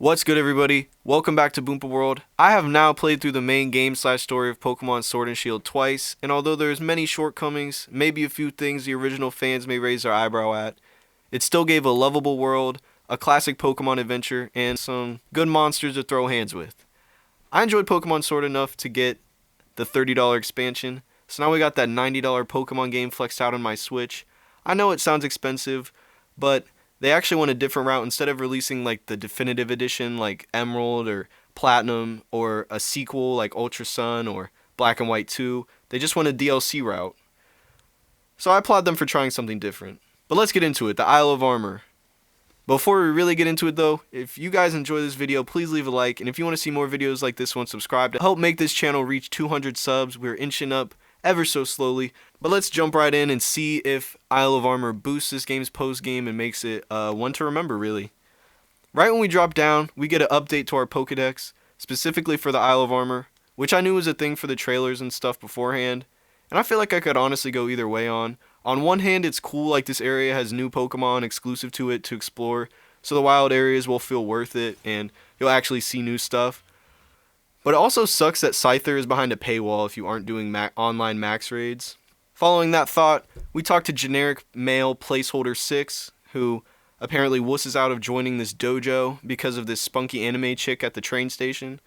What's good, everybody? Welcome back to Boompa World. I have now played through the main game/story of Pokemon Sword and Shield twice, and although there's many shortcomings, maybe a few things the original fans may raise their eyebrow at, it still gave a lovable world, a classic Pokemon adventure, and some good monsters to throw hands with. I enjoyed Pokemon Sword enough to get the $30 expansion, so now we got that $90 Pokemon game flexed out on my Switch. I know it sounds expensive, but they actually went a different route. Instead of releasing like the definitive edition like Emerald or Platinum or a sequel like Ultra Sun or Black and White 2, they just went a DLC route. So I applaud them for trying something different. But let's get into it, the Isle of Armor. Before we really get into it though, if you guys enjoy this video, please leave a like, and if you want to see more videos like this one, subscribe to help make this channel reach 200 subs. We're inching up ever so slowly. But let's jump right in and see if Isle of Armor boosts this game's post-game and makes it one to remember, really. Right when we drop down, we get an update to our Pokedex, specifically for the Isle of Armor, which I knew was a thing for the trailers and stuff beforehand, and I feel like I could honestly go either way on. On one hand, it's cool, like this area has new Pokemon exclusive to it to explore, so the wild areas will feel worth it, and you'll actually see new stuff. But it also sucks that Scyther is behind a paywall if you aren't doing online max raids. Following that thought, we talked to generic male placeholder 6, who apparently wusses out of joining this dojo because of this spunky anime chick at the train station.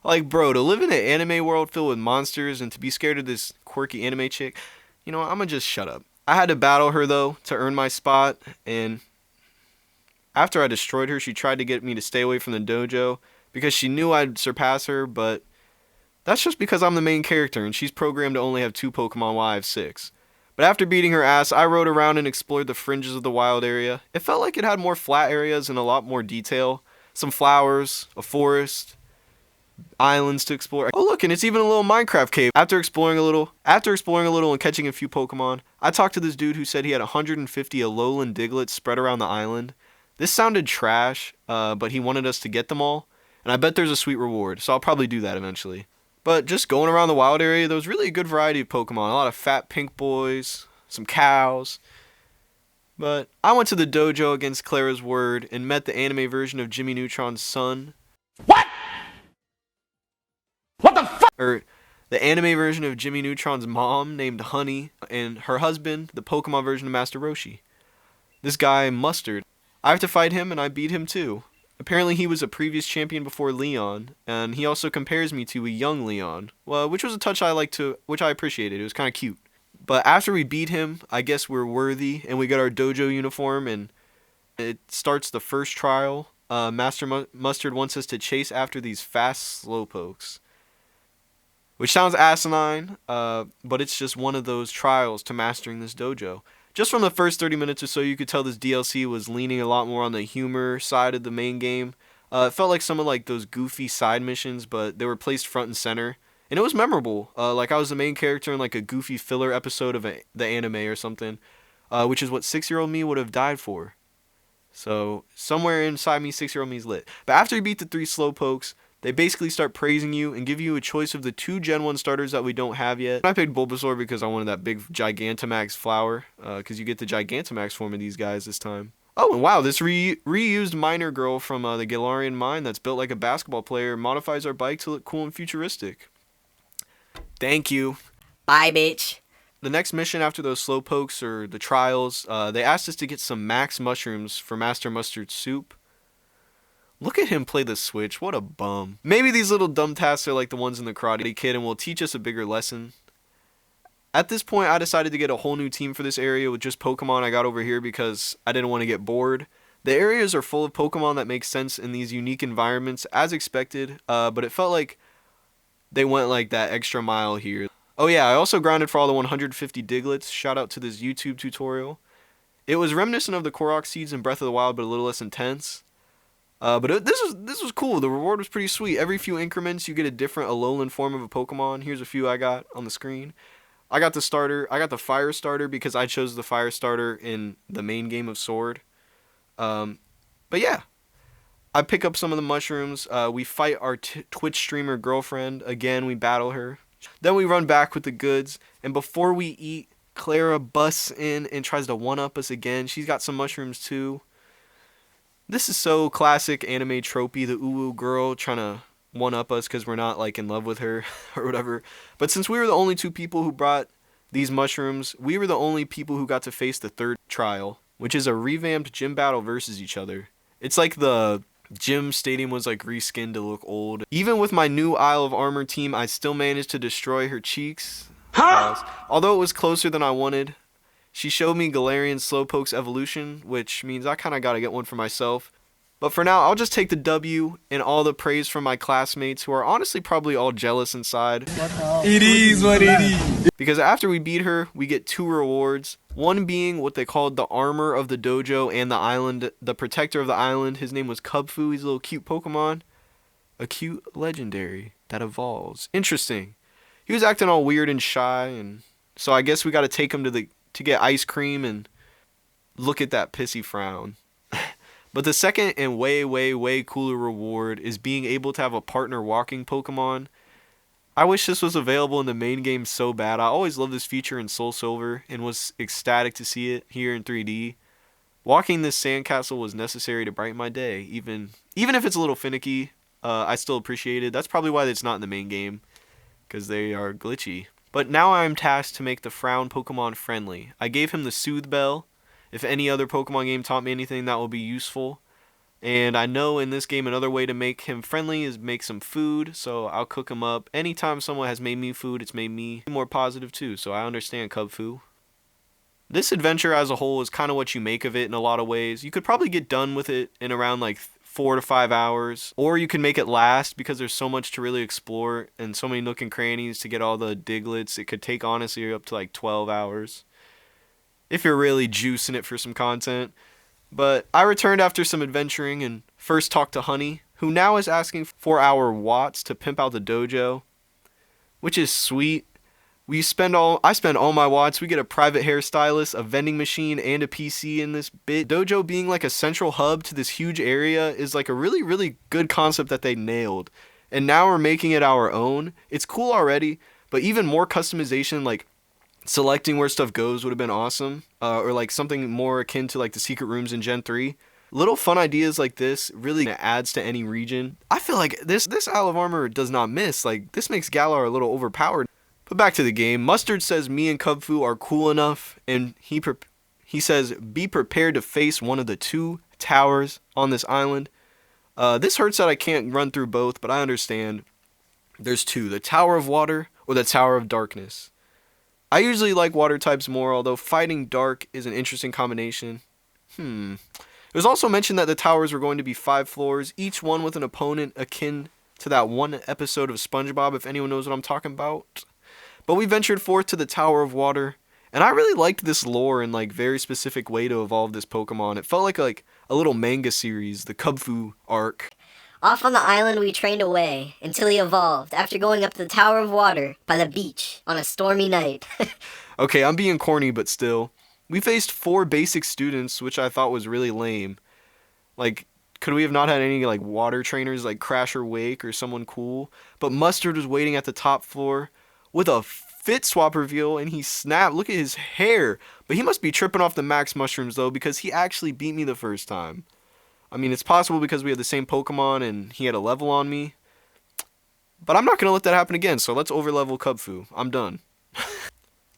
Like, bro, to live in an anime world filled with monsters and to be scared of this quirky anime chick, you know, I'ma just shut up. I had to battle her, though, to earn my spot, and after I destroyed her, she tried to get me to stay away from the dojo because she knew I'd surpass her, but that's just because I'm the main character and she's programmed to only have 2 Pokemon while I have 6. But after beating her ass, I rode around and explored the fringes of the wild area. It felt like it had more flat areas and a lot more detail. Some flowers, a forest, islands to explore. Oh look, and it's even a little Minecraft cave. After exploring a little and catching a few Pokemon, I talked to this dude who said he had 150 Alolan Diglets spread around the island. This sounded trash, but he wanted us to get them all, and I bet there's a sweet reward, so I'll probably do that eventually. But just going around the wild area, there was really a good variety of Pokemon. A lot of fat pink boys, some cows. But I went to the dojo against Clara's word and met the anime version of Jimmy Neutron's son. What? What the fuck? Or the anime version of Jimmy Neutron's mom named Honey, and her husband, the Pokemon version of Master Roshi. This guy, Mustard. I have to fight him and I beat him too. Apparently he was a previous champion before Leon, and he also compares me to a young Leon, well, which was a touch which I appreciated. It was kind of cute. But after we beat him, I guess we're worthy, and we got our dojo uniform, and it starts the first trial. Master Mustard wants us to chase after these fast slowpokes, which sounds asinine, but it's just one of those trials to mastering this dojo. Just from the first 30 minutes or so, you could tell this DLC was leaning a lot more on the humor side of the main game. It felt like some of like those goofy side missions, but they were placed front and center, and it was memorable. Like I was the main character in like a goofy filler episode of the anime or something, which is what 6-year-old me would have died for. So somewhere inside me, 6-year-old me's lit. But after you beat the 3 slowpokes, they basically start praising you and give you a choice of the 2 Gen 1 starters that we don't have yet. I picked Bulbasaur because I wanted that big Gigantamax flower, because you get the Gigantamax form of these guys this time. Oh, and wow, this reused miner girl from the Galarian mine that's built like a basketball player modifies our bike to look cool and futuristic. Thank you. Bye, bitch. The next mission after those slowpokes or the trials, they asked us to get some max mushrooms for Master Mustard's soup. Look at him play the Switch, what a bum. Maybe these little dumb tasks are like the ones in the Karate Kid and will teach us a bigger lesson. At this point, I decided to get a whole new team for this area with just Pokemon I got over here because I didn't want to get bored. The areas are full of Pokemon that make sense in these unique environments, as expected, but it felt like they went like that extra mile here. Oh yeah, I also grinded for all the 150 Diglets, shout out to this YouTube tutorial. It was reminiscent of the Korok seeds in Breath of the Wild, but a little less intense. But this was cool. The reward was pretty sweet. Every few increments, you get a different Alolan form of a Pokemon. Here's a few I got on the screen. I got the starter. I got the Fire Starter because I chose the Fire Starter in the main game of Sword. But yeah, I pick up some of the mushrooms. We fight our Twitch streamer girlfriend. Again, we battle her. Then we run back with the goods. And before we eat, Clara busts in and tries to one-up us again. She's got some mushrooms too. This is so classic anime tropey, the uwu girl trying to one-up us because we're not, like, in love with her or whatever. But since we were the only two people who brought these mushrooms, we were the only people who got to face the third trial, which is a revamped gym battle versus each other. It's like the gym stadium was, like, reskinned to look old. Even with my new Isle of Armor team, I still managed to destroy her cheeks. Although it was closer than I wanted. She showed me Galarian Slowpoke's evolution, which means I kind of got to get one for myself. But for now, I'll just take the W and all the praise from my classmates, who are honestly probably all jealous inside. It is what it is. Because after we beat her, we get 2 rewards. One being what they called the armor of the dojo and the island, the protector of the island. His name was Cubfu. He's a little cute Pokemon. A cute legendary that evolves. Interesting. He was acting all weird and shy, and so I guess we got to take him to get ice cream, and look at that pissy frown. But the second and way cooler reward is being able to have a partner walking Pokemon. I wish this was available in the main game so bad. I always loved this feature in Soul Silver and was ecstatic to see it here in 3D. Walking this sandcastle was necessary to brighten my day. Even if it's a little finicky, I still appreciate it. That's probably why it's not in the main game, because they are glitchy. But now I am tasked to make the Frown Pokemon friendly. I gave him the Soothe Bell. If any other Pokemon game taught me anything, that will be useful. And I know in this game another way to make him friendly is make some food, so I'll cook him up. Anytime someone has made me food, it's made me more positive too, so I understand Cubfu. This adventure as a whole is kind of what you make of it in a lot of ways. You could probably get done with it in around like 4 to 5 hours, or you can make it last because there's so much to really explore and so many nook and crannies to get all the Diglets. It could take honestly up to like 12 hours if you're really juicing it for some content. But I returned after some adventuring and first talked to Honey, who now is asking for our Watts to pimp out the dojo, which is sweet. I spend all my Watts. We get a private hairstylist, a vending machine, and a PC in this bit. Dojo being like a central hub to this huge area is like a really good concept that they nailed. And now we're making it our own. It's cool already, but even more customization, like selecting where stuff goes, would have been awesome. Or like something more akin to like the secret rooms in Gen 3. Little fun ideas like this really adds to any region. I feel like this Isle of Armor does not miss. Like, this makes Galar a little overpowered. But back to the game. Mustard says me and Cubfu are cool enough, and he says be prepared to face one of the 2 towers on this island. This hurts that I can't run through both, but I understand. There's 2, the Tower of Water or the Tower of Darkness. I usually like water types more, although fighting dark is an interesting combination. It was also mentioned that the towers were going to be 5 floors, each one with an opponent akin to that one episode of SpongeBob, if anyone knows what I'm talking about. But we ventured forth to the Tower of Water, and I really liked this lore and like very specific way to evolve this Pokemon. It felt like a little manga series, the Cubfu arc. Off on the island we trained away until he evolved after going up the Tower of Water by the beach on a stormy night. Okay, I'm being corny, but still. We faced 4 basic students, which I thought was really lame. Like, could we have not had any like water trainers like Crash or Wake or someone cool? But Mustard was waiting at the top floor with a fit swap reveal, and he snapped. Look at his hair. But he must be tripping off the max mushrooms though, because he actually beat me the first time. I mean, it's possible because we had the same Pokemon and he had a level on me. But I'm not going to let that happen again, so let's overlevel Cubfu. I'm done.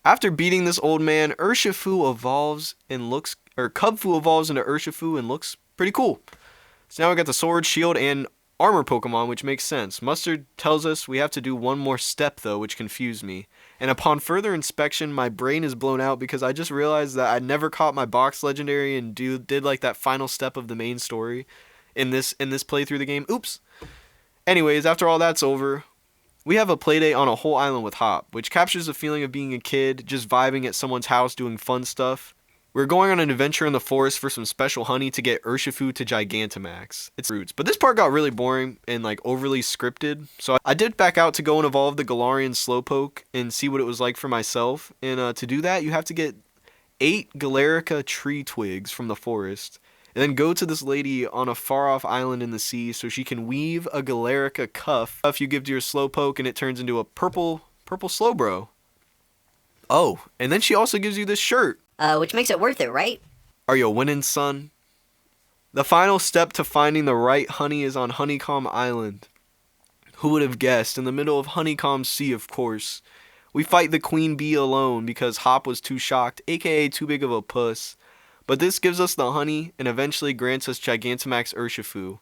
After beating this old man, Urshifu evolves and looks, or Cubfu evolves into Urshifu and looks pretty cool. So now we got the sword, shield, and armor Pokemon, which makes sense. Mustard tells us we have to do one more step though, which confused me. And upon further inspection, my brain is blown out because I just realized that I never caught my box legendary and did like that final step of the main story in this playthrough of the game. Oops. Anyways, after all that's over, we have a playdate on a whole island with Hop, which captures the feeling of being a kid, just vibing at someone's house doing fun stuff. We're going on an adventure in the forest for some special honey to get Urshifu to Gigantamax. It's roots. But this part got really boring and like overly scripted. So I dipped back out to go and evolve the Galarian Slowpoke and see what it was like for myself. And to do that, you have to get 8 Galarica tree twigs from the forest. And then go to this lady on a far off island in the sea so she can weave a Galarica cuff you give to your Slowpoke, and it turns into a purple Slowbro. Oh, and then she also gives you this shirt. Which makes it worth it, right? Are you winning, son? The final step to finding the right honey is on Honeycomb Island. Who would have guessed? In the middle of Honeycomb Sea, of course. We fight the queen bee alone because Hop was too shocked, aka too big of a puss. But this gives us the honey and eventually grants us Gigantamax Urshifu.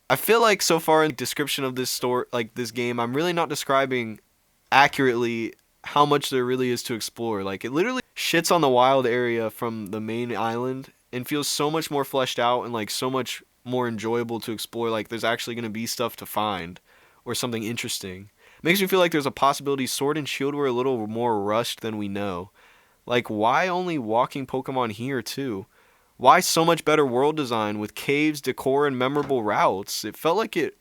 I feel like so far in the description of this game, I'm really not describing accurately how much there really is to explore. Like, it literally shits on the wild area from the main island and feels so much more fleshed out and like so much more enjoyable to explore. Like, there's actually going to be stuff to find or something interesting. Makes me feel like there's a possibility Sword and Shield were a little more rushed than we know. Like, why only walking Pokemon here too? Why so much better world design with caves, decor, and memorable routes? It felt like it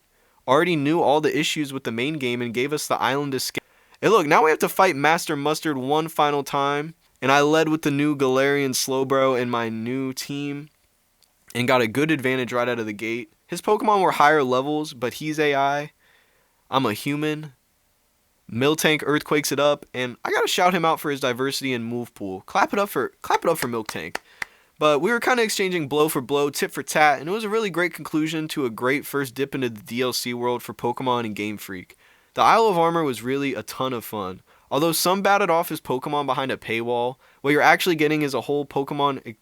already knew all the issues with the main game and gave us the island escape. And look, now we have to fight Master Mustard one final time. And I led with the new Galarian Slowbro in my new team and got a good advantage right out of the gate. His Pokemon were higher levels, but he's AI. I'm a human. Miltank earthquakes it up, and I gotta shout him out for his diversity and move pool. Clap it up for Miltank. But we were kind of exchanging blow for blow, tit for tat, and it was a really great conclusion to a great first dip into the DLC world for Pokemon and Game Freak. The Isle of Armor was really a ton of fun. Although some batted off his Pokemon behind a paywall, what you're actually getting is a whole Pokemon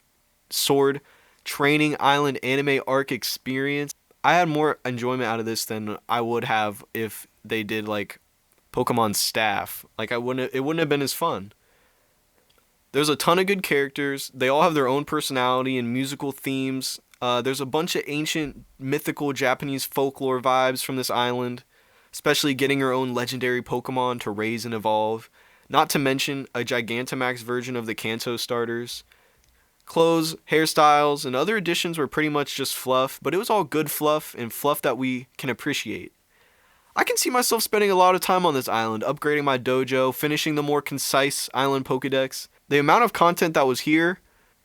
Sword Training Island anime arc experience. I had more enjoyment out of this than I would have if they did like Pokemon Staff. Like, it wouldn't have been as fun. There's a ton of good characters. They all have their own personality and musical themes. There's a bunch of ancient, mythical Japanese folklore vibes from this island, especially getting her own legendary Pokemon to raise and evolve. Not to mention a Gigantamax version of the Kanto starters. Clothes, hairstyles, and other additions were pretty much just fluff, but it was all good fluff and fluff that we can appreciate. I can see myself spending a lot of time on this island, upgrading my dojo, finishing the more concise island Pokedex. The amount of content that was here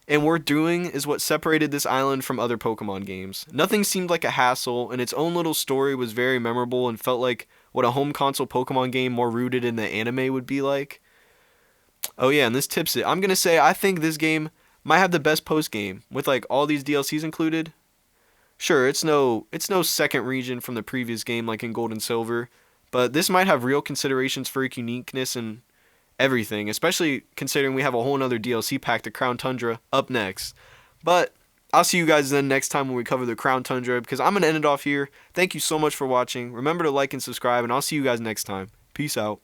and worth doing is what separated this island from other Pokemon games. Nothing seemed like a hassle, and its own little story was very memorable and felt like what a home console Pokemon game more rooted in the anime would be like. Oh yeah, and this tips it. I'm gonna say I think this game might have the best post-game, with like all these DLCs included. Sure, it's no second region from the previous game like in Gold and Silver, but this might have real considerations for uniqueness and everything, especially considering we have a whole nother DLC pack, the Crown Tundra, up next. But I'll see you guys then next time when we cover the Crown Tundra, because I'm going to end it off here. Thank you so much for watching. Remember to like and subscribe, and I'll see you guys next time. Peace out.